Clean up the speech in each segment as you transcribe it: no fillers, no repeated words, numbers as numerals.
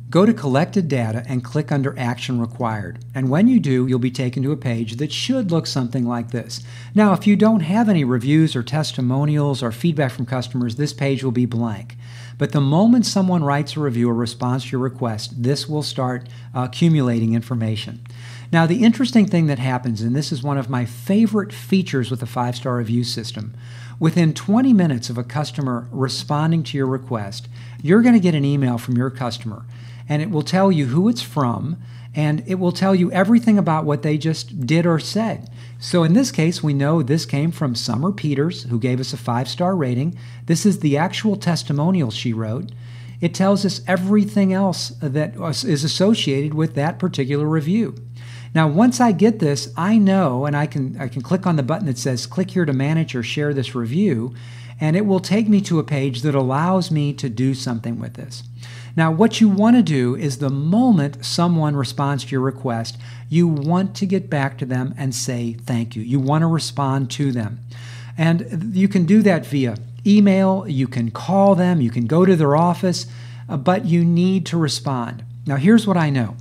Go to Collected Data and click under Action Required. And when you do, you'll be taken to a page that should look something like this. Now, if you don't have any reviews or testimonials or feedback from customers, this page will be blank. But the moment someone writes a review or responds to your request, this will start accumulating information. Now, the interesting thing that happens, and this is one of my favorite features with the 5-star review system, within 20 minutes of a customer responding to your request, you're going to get an email from your customer, and it will tell you who it's from, and it will tell you everything about what they just did or said. So in this case, we know this came from Summer Peters, who gave us a 5-star rating. This is the actual testimonial she wrote. It tells us everything else that is associated with that particular review. Now, once I get this, I know, and I can click on the button that says click here to manage or share this review, and it will take me to a page that allows me to do something with this. Now, what you want to do is the moment someone responds to your request, you want to get back to them and say thank you. You want to respond to them. And you can do that via email, you can call them, you can go to their office, but you need to respond. Now, here's what I know.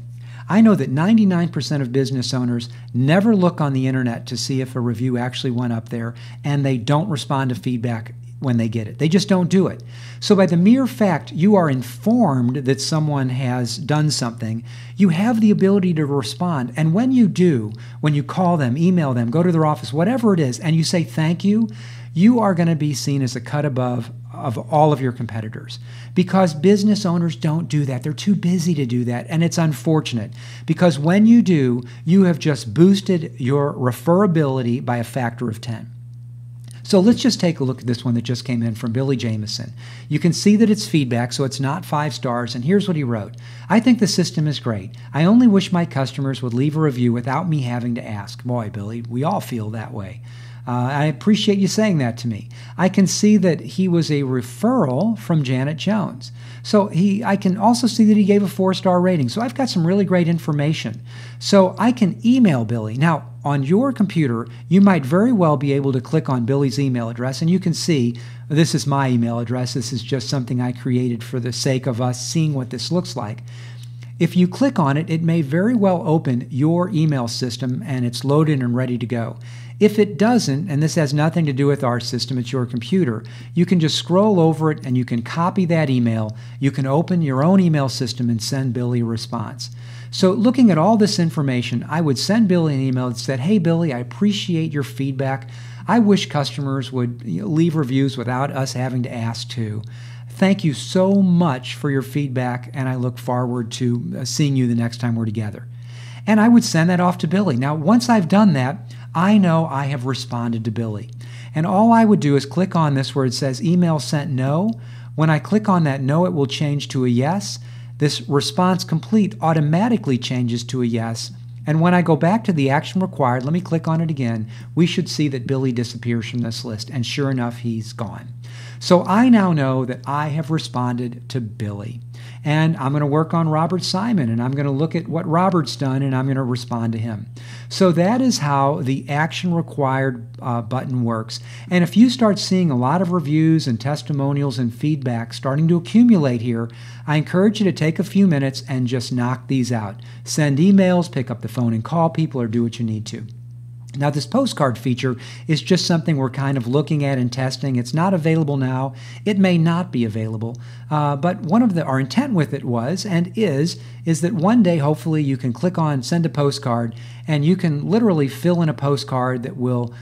I know that 99% of business owners never look on the internet to see if a review actually went up there, and they don't respond to feedback when they get it. They just don't do it. So by the mere fact you are informed that someone has done something, you have the ability to respond. And when you do, when you call them, email them, go to their office, whatever it is, and you say thank you, you are going to be seen as a cut above of all of your competitors, because business owners don't do that. They're too busy to do that, and it's unfortunate, because when you do, you have just boosted your referability by a factor of 10. So let's just take a look at this one that just came in from Billy Jameson. You can see that it's feedback, so it's not 5 stars, and here's what he wrote. I think the system is great. I only wish my customers would leave a review without me having to ask. Boy, Billy, we all feel that way. I appreciate you saying that to me. I can see that he was a referral from Janet Jones. So I can also see that he gave a 4-star rating. So I've got some really great information. So I can email Billy. Now, on your computer, you might very well be able to click on Billy's email address, and you can see this is my email address. This is just something I created for the sake of us seeing what this looks like. If you click on it, it may very well open your email system, and it's loaded and ready to go. If it doesn't, and this has nothing to do with our system, it's your computer, you can just scroll over it and you can copy that email. You can open your own email system and send Billy a response. So looking at all this information, I would send Billy an email that said, hey Billy, I appreciate your feedback. I wish customers would leave reviews without us having to ask to. Thank you so much for your feedback, and I look forward to seeing you the next time we're together. And I would send that off to Billy. Now, once I've done that, I know I have responded to Billy. And all I would do is click on this where it says email sent no. When I click on that no, it will change to a yes. This response complete automatically changes to a yes. And when I go back to the action required, let me click on it again, we should see that Billy disappears from this list. And sure enough, he's gone. So I now know that I have responded to Billy. And I'm going to work on Robert Simon, and I'm going to look at what Robert's done, and I'm going to respond to him. So that is how the action required button works. And if you start seeing a lot of reviews and testimonials and feedback starting to accumulate here, I encourage you to take a few minutes and just knock these out. Send emails, pick up the phone and call people, or do what you need to. Now, this postcard feature is just something we're kind of looking at and testing. It's not available now. It may not be available. But one of our intent with it was, and is that one day, hopefully, you can click on Send a Postcard, and you can literally fill in a postcard that will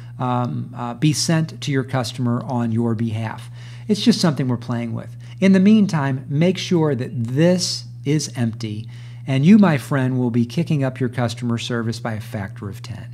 be sent to your customer on your behalf. It's just something we're playing with. In the meantime, make sure that this is empty, and you, my friend, will be kicking up your customer service by a factor of 10.